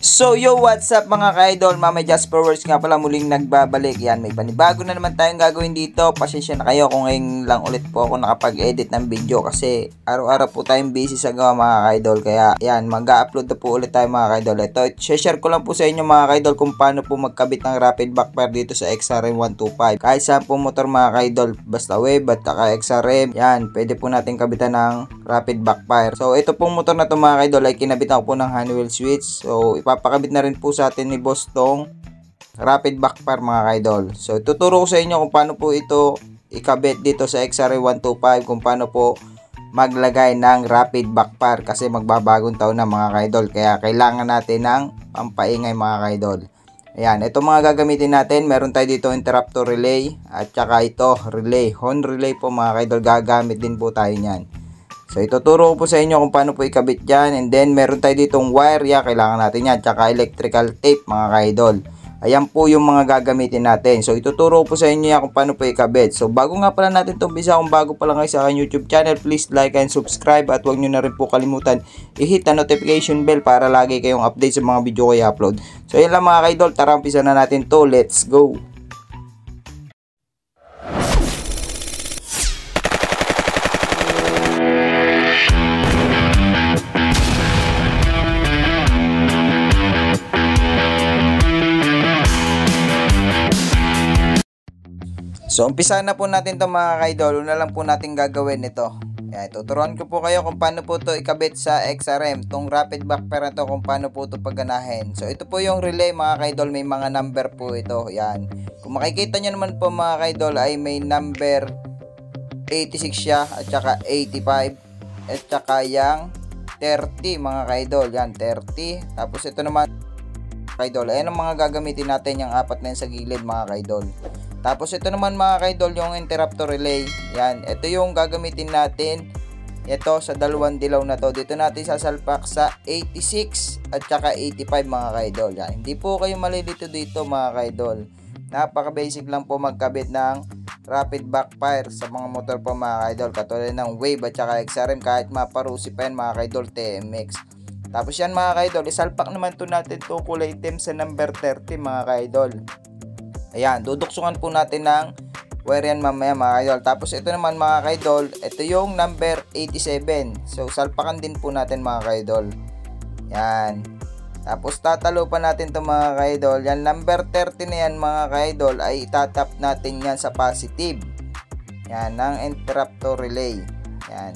So yo, what's up mga ka-idol? Mama Jasper Words nga pala muling nagbabalik. Yan, may panibago na naman tayong gagawin dito. Pasensya na kayo kung ngayon lang ulit po ako nakapag-edit ng video kasi araw-araw po tayong busy sa gawa mga ka-idol. Kaya yan, mag-upload na po ulit tayo mga ka-idol. Ito, share ko lang po sa inyo mga ka-idol kung paano po magkabit ng rapid backfire dito sa XRM125. Kahit saan po motor mga ka-idol, basta wave at saka XRM, yan, pwede po natin kabitan ng rapid backfire. So ito pong motor na to mga ka-idol ay kinabitan ko po ng Honeywell switch. So ipapakabit na rin po sa atin ni Boss tong rapid backfire mga ka-idol. So tuturo ko sa inyo kung paano po ito ikabit dito sa XRM125, kung paano po maglagay ng rapid backfire kasi magbabagong taon na mga ka-idol. Kaya kailangan natin ng pampaingay mga ka-idol. Ayan, ito mga gagamitin natin. Meron tayo dito interrupter relay at saka ito relay, horn relay po mga ka-idol. Gagamit din po tayo niyan. So ituturo ko po sa inyo kung paano po ikabit yan. And then meron tayo ditong wire, ya, kailangan natin yan. Tsaka electrical tape mga ka-idol. Ayan po yung mga gagamitin natin. So ituturo ko po sa inyo yan kung paano po ikabit. So bago nga pala natin itong bisa, kung bago pa lang kayo sa aking YouTube channel, please like and subscribe. At huwag nyo na rin po kalimutan i-hit ang notification bell para lagi kayong update sa mga video ko i-upload. So yun lang mga ka-idol, tara umpisa na natin to. Let's go! So, umpisa na po natin to mga ka-idol. Una lang po natin gagawin ito. Yan, tuturuan ko po kayo kung paano po to ikabit sa XRM. Tong rapid backfire na to, kung paano po to pagganahin. So, ito po yung relay mga ka-idol. May mga number po ito. Yan. Kung makikita nyo naman po mga ka-idol ay may number 86 siya at saka 85 at saka yung 30 mga ka-idol. Yan, 30. Tapos ito naman ka-idol. Ayan ang mga gagamitin natin, yung apat na yun sa gilid mga ka-idol. Tapos ito naman mga ka-idol, yung interrupter relay. Yan, ito yung gagamitin natin. Ito sa dalawang dilaw na to. Dito natin sasalpak sa 86 at saka 85 mga ka-idol. Yan, hindi po kayo malilito dito mga ka-idol. Napaka basic lang po magkabit ng rapid backfire sa mga motor po mga ka-idol. Katulad ng wave at saka XRM, kahit maparusi pa yan mga ka-idol, TMX. Tapos yan mga ka-idol, isalpak naman to natin to kulay itim sa number 30 mga ka-idol. Ayan, duduksungan po natin ng wire yan mamaya mga ka-idol. Tapos ito naman mga ka-idol, ito yung number 87. So salpakan din po natin mga ka-idol. Yan. Tapos tatalo pa natin to mga ka-idol. Yan, number 30 na yan mga ka-idol ay itatap natin yan sa positive. Yan, ng interrupter relay. Yan.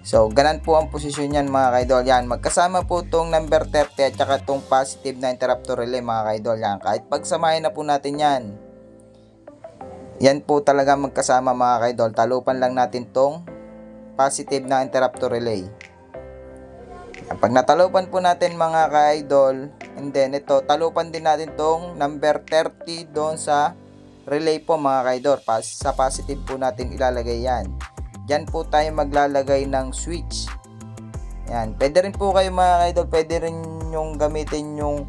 So, ganan po ang posisyon yan mga ka-idol. Yan, magkasama po itong number 30 at saka itong positive na interrupter relay mga ka-idol. Yan, kahit pagsamahin na po natin yan. Yan po talaga magkasama mga ka-idol. Talupan lang natin itong positive na interrupter relay. Yan, pag natalupan po natin mga ka-idol, and then ito, talupan din natin itong number 30 doon sa relay po mga ka-idol. Sa positive po natin ilalagay yan. Diyan po tayo maglalagay ng switch. Yan. Pwede rin po kayo mga ka-idol, pwede rin yung gamitin yung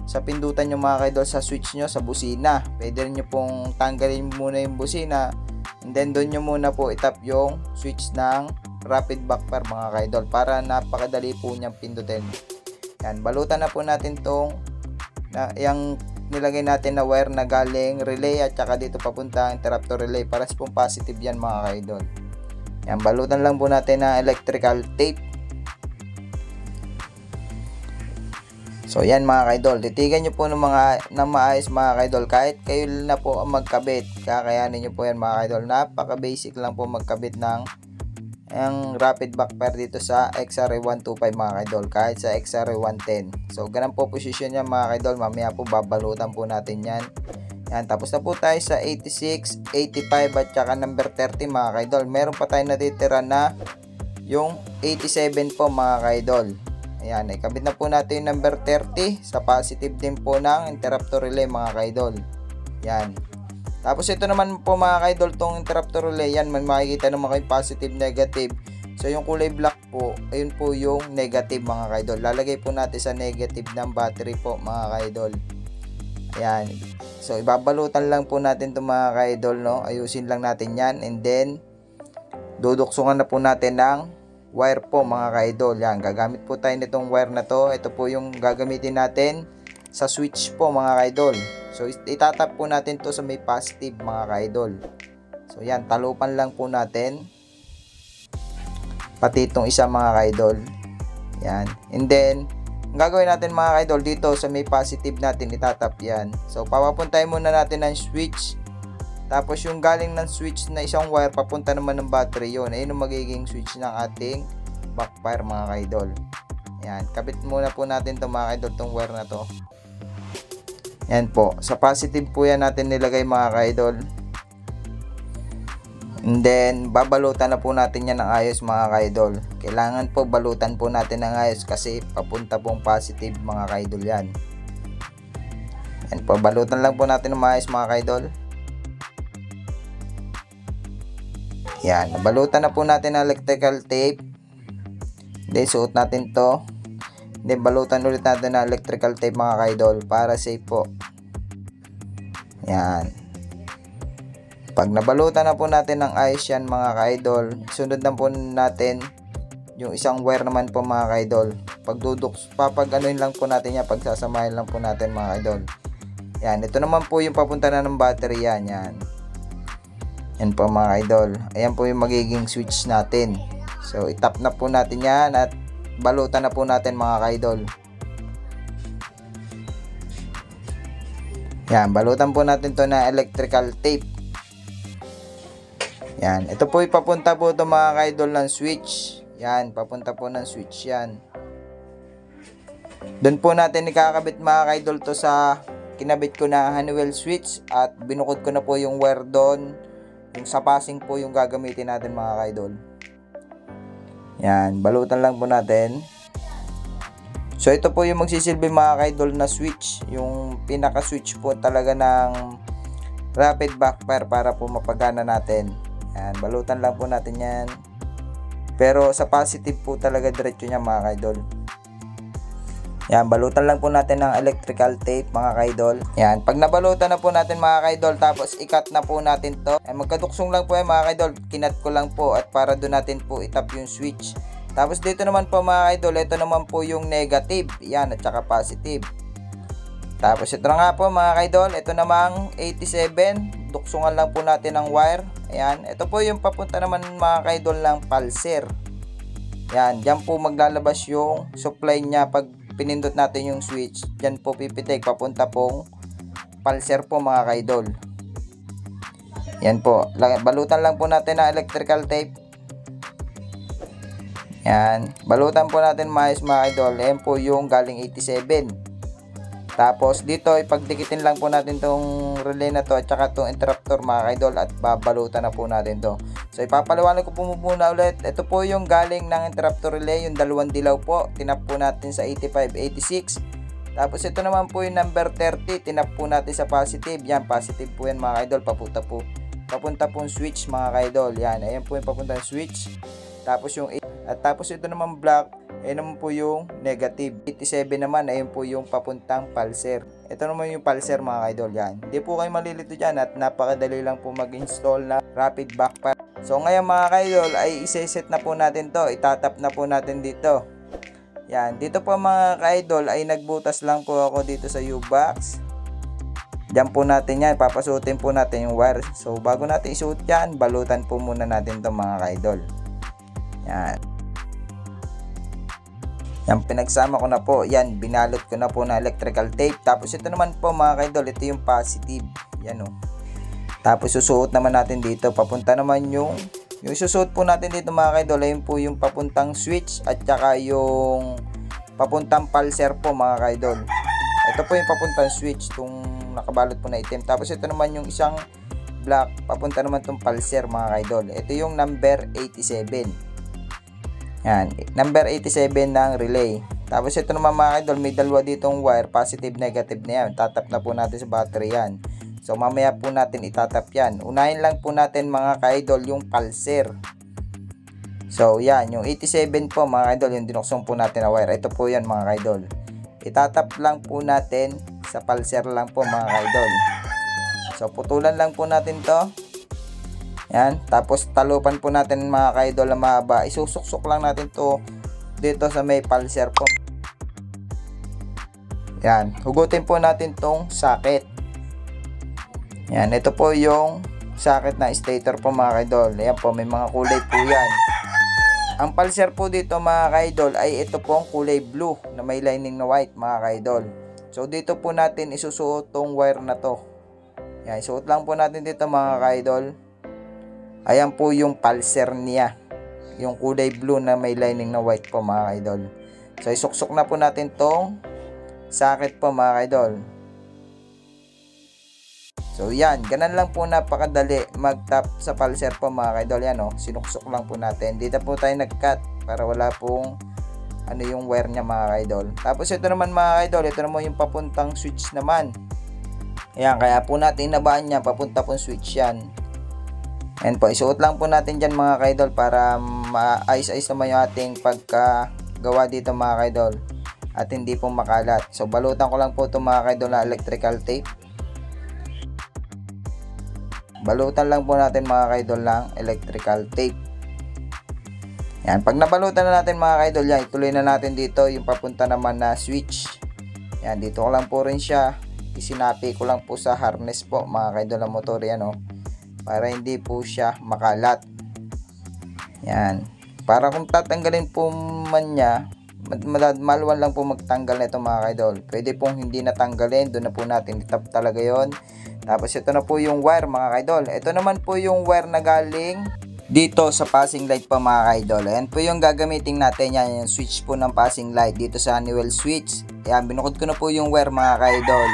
sa pindutan nyo mga ka-idol sa switch nyo sa busina. Pwede rin nyo pong tanggalin muna yung busina. And then doon nyo muna po itap yung switch ng rapid backfire mga ka-idol para napakadali po niyang pindutin. Yan. Balutan na po natin tong yung nilagay natin na wire na galing relay at saka dito papunta ang interrupter relay. Para sa pong positive yan mga ka-idol. Yan, balutan lang po natin ng electrical tape. So yan mga ka-idol, titigan nyo po ng maayos mga ka-idol. Kahit kayo na po ang magkabit, kakayanin nyo po yan mga ka-idol. Napaka basic lang po magkabit ng rapid backfire dito sa XR125 mga ka-idol, kahit sa XR110. So ganun po posisyon yan mga ka-idol. Mamaya po babalutan po natin yan. Yan, tapos na po tayo sa 86, 85 at saka number 30 mga ka-idol. Meron pa tayo natitira na yung 87 po mga ka-idol. Ayan, ikabit na po natin yung number 30 sa positive din po ng interrupter relay mga ka-idol. Yan. Tapos ito naman po mga ka-idol, tong interrupter relay, yan, makikita naman kayo positive, negative. So yung kulay black po, ayun po yung negative mga ka-idol. Lalagay po natin sa negative ng battery po mga ka-idol. Ayan. So ibabalutan lang po natin itong mga ka-idol, no? Ayusin lang natin yan. And then duduksungan na po natin ng wire po mga ka-idol. Yan, gagamit po tayo nitong wire na to. Ito po yung gagamitin natin sa switch po mga ka-idol. So itatap po natin to sa may positive mga ka-idol. So yan, talupan lang po natin pati itong isa mga ka-idol. Yan, and then ang gagawin natin mga ka-idol, dito sa may positive natin itatap yan. So papapuntahin muna natin ng switch. Tapos yung galing ng switch na isang wire papunta naman ng battery, yun ayun ang magiging switch ng ating backfire mga ka-idol. Yan, kabit muna po natin to mga ka-idol, tong wire na to. Yan po, sa positive po yan natin nilagay mga ka-idol. And then babalutan na po natin yan ng ayos mga ka-idol. Kailangan po balutan po natin ng ayos kasi papunta pong positive mga ka-idol yan. Yan po, balutan lang po natin ng ayos mga ka-idol. Yan, nabalutan na po natin ng electrical tape. Then suot natin to. Then balutan ulit natin ng electrical tape mga ka-idol para safe po. Yan. Pag nabalutan na po natin ng ayos yan mga ka-idol, sunod na po natin yung isang wire naman po mga ka-idol. Papag-anuin lang po natin yan, pagsasamahin lang po natin mga ka-idol. Yan, ito naman po yung papunta na ng battery yan. Yan. Yan po mga ka-idol. Ayan po yung magiging switch natin. So itap na po natin yan at balutan na po natin mga ka-idol. Yan, balutan po natin to na electrical tape. Yan, ito po ipapunta po to mga ka-idol ng switch. Yan, papunta po ng switch yan. Doon po natin ikakabit mga ka-idol to sa kinabit ko na Honeywell switch at binukod ko na po yung wire doon. Yung sa passing po yung gagamitin natin mga ka-idol. Yan, balutan lang po natin. So ito po yung magsisilbi mga ka-idol na switch. Yung pinaka switch po talaga ng rapid backfire para po mapagana natin. Yan, balutan lang po natin yan. Pero sa positive po talaga diretso niya mga ka-idol. Yan, balutan lang po natin ng electrical tape mga ka-idol. Yan, pag nabalutan na po natin mga ka-idol, tapos ikat na po natin to. Ay, magkaduksong lang po yan mga ka-idol. Kinat ko lang po at para doon natin po itap yung switch. Tapos dito naman po mga ka-idol, ito naman po yung negative. Yan, at saka positive. Tapos ito na nga po mga ka-idol, ito namang 87. Duksungan lang po natin ng wire. Ayan, ito po yung papunta naman mga ka-idol ng pulser. Yan, dyan po maglalabas yung supply niya pag pinindot natin yung switch. Dyan po pipitik papunta pong pulser po mga ka-idol. Yan po, balutan lang po natin ng electrical tape. Yan, balutan po natin maayos mga ka-idol. Yan po yung galing 87. Tapos dito ipagdikitin lang po natin tong relay na to at saka tong interrupter mga ka-idol at babalutan na po natin to. So ipapaliwanag ko po muna ulit. Ito po yung galing ng interrupter relay, yung dalawang dilaw po. Tinap po natin sa 85, 86. Tapos ito naman po yung number 30. Tinap po natin sa positive. Yan, positive po yan mga ka-idol. Papunta po switch mga ka-idol. Yan, ayan po yung papuntang switch. Tapos yung tapos ito naman black, ayun naman po yung negative. 87 naman, ayun po yung papuntang pulser. Ito naman yung pulser mga ka-idol. Yan, hindi po kayo malilito dyan at napakadali lang po mag-install na rapid backfire. So ngayon mga ka-idol ay iseset na po natin to. Itatap na po natin dito. Yan, dito po mga ka-idol ay nagbutas lang po ako dito sa U-box. Diyan po natin yan, papasutin po natin yung wire. So bago natin isuot yan, balutan po muna natin to mga ka-idol. Yan. Yan, pinagsama ko na po. Yan, binalot ko na po na electrical tape. Tapos ito naman po mga ka-idol, ito yung positive. Yan o. Tapos susuot naman natin dito. Papunta naman yung susuot po natin dito mga ka-idol, ayun po yung papuntang switch at saka yung papuntang pulser po mga ka-idol. Ito po yung papuntang switch, itong nakabalot po na item. Tapos ito naman yung isang black, papunta naman itong pulser mga ka-idol. Ito yung number 87. Yan, number 87 ng relay. Tapos ito naman mga idol, may dalawa ditong wire, positive, negative na yan. Tatap na po natin sa battery yan. So mamaya po natin itatap yan. Unahin lang po natin mga ka-idol yung pulser. So yan, yung 87 po mga ka-idol, yung dinuksong po natin na wire. Ito po yan mga ka-idol. Itatap lang po natin sa pulser lang po mga ka-idol. So putulan lang po natin to. Yan, tapos talupan po natin mga ka-idol na mahaba. Isusuksok lang natin to dito sa may pulser po. Yan, hugutin po natin tong socket. Yan, ito po yung socket na stator po mga ka-idol. Yan po, may mga kulay po yan. Ang pulser po dito mga ka-idol ay ito po ang kulay blue na may lining na white mga ka-idol. So dito po natin isusuot tong wire na to. Yan, isuot lang po natin dito mga ka-idol. Ayan po yung pulser niya. Yung kulay blue na may lining na white po mga ka-idol. So isuksok na po natin tong socket po mga ka-idol. So yan, ganun lang po napakadali mag-tap sa pulser po mga ka-idol. Yan o, sinuksok lang po natin. Dito po tayo nag-cut para wala pong yung wire niya mga ka-idol. Tapos ito naman mga ka-idol, ito naman yung papuntang switch naman. Ayan, kaya po natin inabaan niya, papunta pong switch yan. Ayan po, isuot lang po natin dyan mga ka-idol para maayos-ayos naman yung ating pagkagawa dito mga ka-idol. At hindi po makalat. So balutan ko lang po ito mga ka-idol na electrical tape. Balutan lang po natin mga ka-idol ng electrical tape. Yan, pag nabalutan na natin mga ka-idol, yan, ituloy na natin dito yung papunta naman na switch. Yan, dito ko lang po rin siya isinapi ko lang po sa harness po mga ka-idol ng motor yan o. Para hindi po siya makalat. Yan, para kung tatanggalin po man niya, maluwan lang po magtanggal na ito mga ka-idol. Pwede pong hindi natanggalin, doon na po natin itap talaga yon. Tapos ito na po yung wire mga ka-idol. Ito naman po yung wire na galing dito sa passing light po mga ka-idol. Ayan po yung gagamitin natin, yan yung switch po ng passing light dito sa Honeywell switch. Ayan, binukod ko na po yung wire mga ka-idol.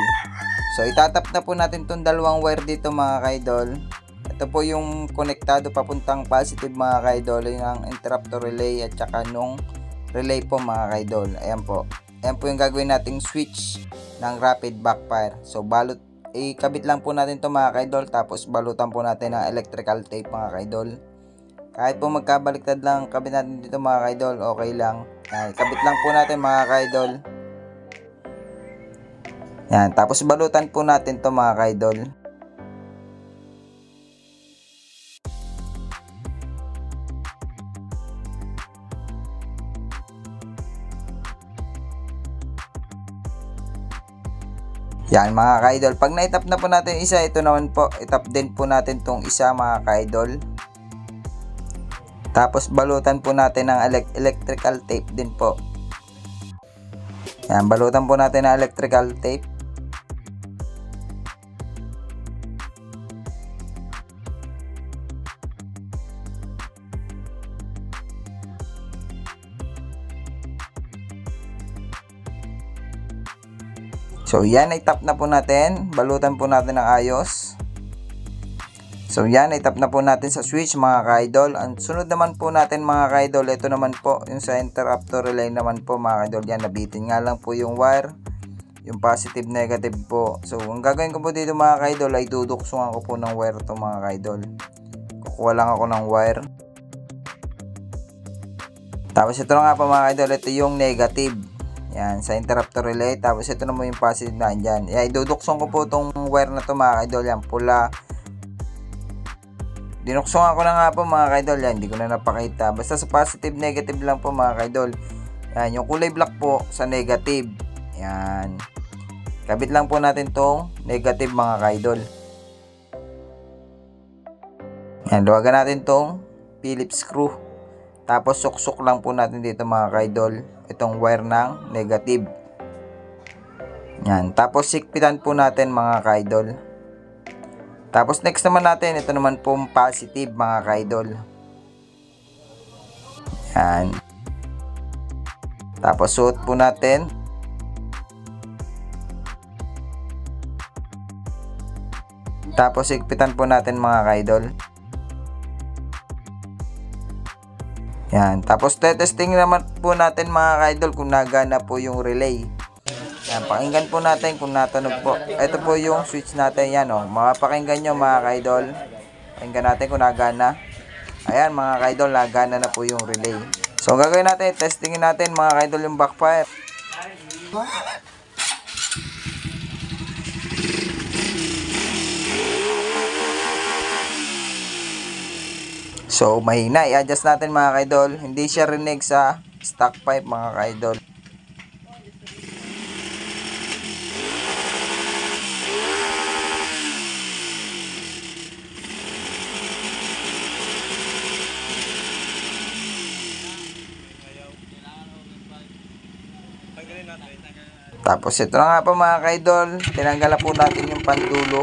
So itatap na po natin itong dalawang wire dito mga ka-idol. Ito po yung konektado papuntang positive mga ka-idol, yung interrupter relay at saka nung relay po mga ka-idol. Ayan po. Ayan po yung gagawin nating switch ng rapid backfire. So ikabit lang po natin to mga ka-idol, tapos balutan po natin ng electrical tape mga ka-idol. Kahit po magkabaliktad lang kabit natin dito mga ka-idol, okay lang. Yan, ikabit lang po natin mga ka-idol. Yan, tapos balutan po natin to mga ka-idol. Yan mga ka-idol, pag na-tap na po natin isa, ito naman po, itap din po natin tong isa mga ka-idol. Tapos balutan po natin ng electrical tape din po. Yan, balutan po natin ng electrical tape. So yan, ay tap na po natin. Balutan po natin ng ayos. So yan, ay tap na po natin sa switch mga ka-idol. Ang sunod naman po natin mga ka-idol, ito naman po yung sa interrupter relay naman po mga ka-idol. Yan, nabitin nga lang po yung wire, yung positive negative po. So ang gagawin ko po dito mga ka-idol ay duduksungan ko po ng wire to mga ka-idol. Kukuha lang ako ng wire. Tapos ito na nga po mga ka-idol, ito yung negative. Yan, sa interrupter relay. Tapos ito naman yung positive na dyan. Yan, idudukson ko po itong wire na to mga ka-idol. Yan, pula. Dinuksungan ko na nga po mga ka-idol. Yan, hindi ko na napakita. Basta sa positive negative lang po mga ka-idol. Yan, yung kulay black po sa negative. Yan, kabit lang po natin tong negative mga ka-idol. Yan, luwagan natin tong Phillips screw. Tapos suksok lang po natin dito mga ka-idol itong wire ng negative. Yan, tapos sikpitan po natin mga ka-idol. Tapos next naman natin, ito naman po positive mga ka-idol. Yan. Tapos suot po natin. Tapos sikpitan po natin mga ka-idol. Yan. Tapos testing naman po natin mga ka-idol kung nagana po yung relay. Yan, pakinggan po natin kung natunog po. Ito po yung switch natin, yan o. Mapakinggan nyo mga ka-idol. Pakinggan natin kung nagana. Ayan mga ka-idol, nagana na po yung relay. So gagawin natin, testingin natin mga ka-idol yung backfire. So mahina, i-adjust natin mga kaidol. Hindi siya rinig sa stock pipe mga kaidol. Tapos ito na nga po mga kaidol, tinanggal na po natin yung pandulo.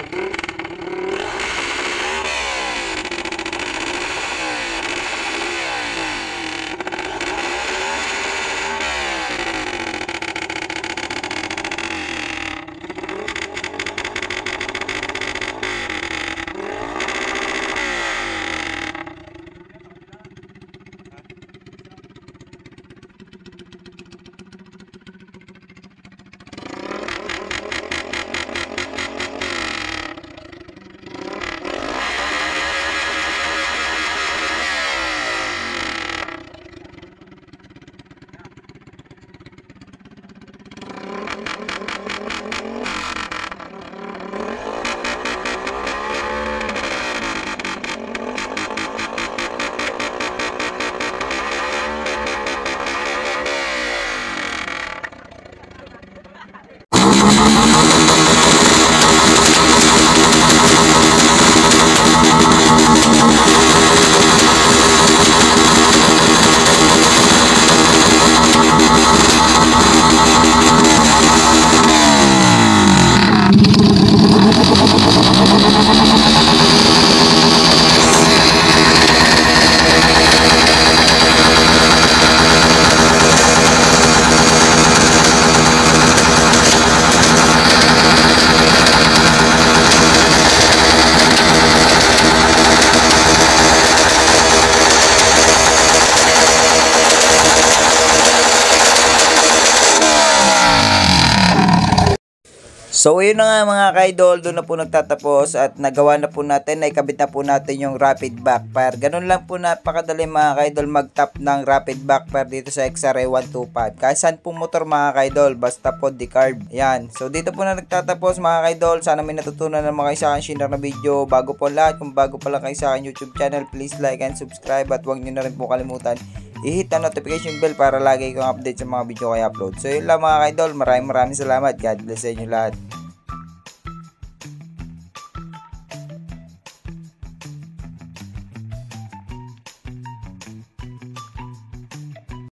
So yun na nga mga kaidol, doon na po nagtatapos at nagawa na po natin, naikabit na po natin yung rapid backfire. Ganun lang po, napakadali mga kaidol mag-tap ng rapid backfire dito sa XRA 125. Kahit saan po motor mga kaidol, basta po decarb. Yan. So dito po na nagtatapos mga kaidol. Sana may natutunan naman kayo sa akin share na video. Bago po lahat, kung bago pa lang kayo sa akin YouTube channel, please like and subscribe at huwag nyo na rin po kalimutan i-hit ang notification bell para lagi kong update sa mga video ko i-upload. So yun lang mga kaidol, maraming salamat. God bless sa inyo lahat.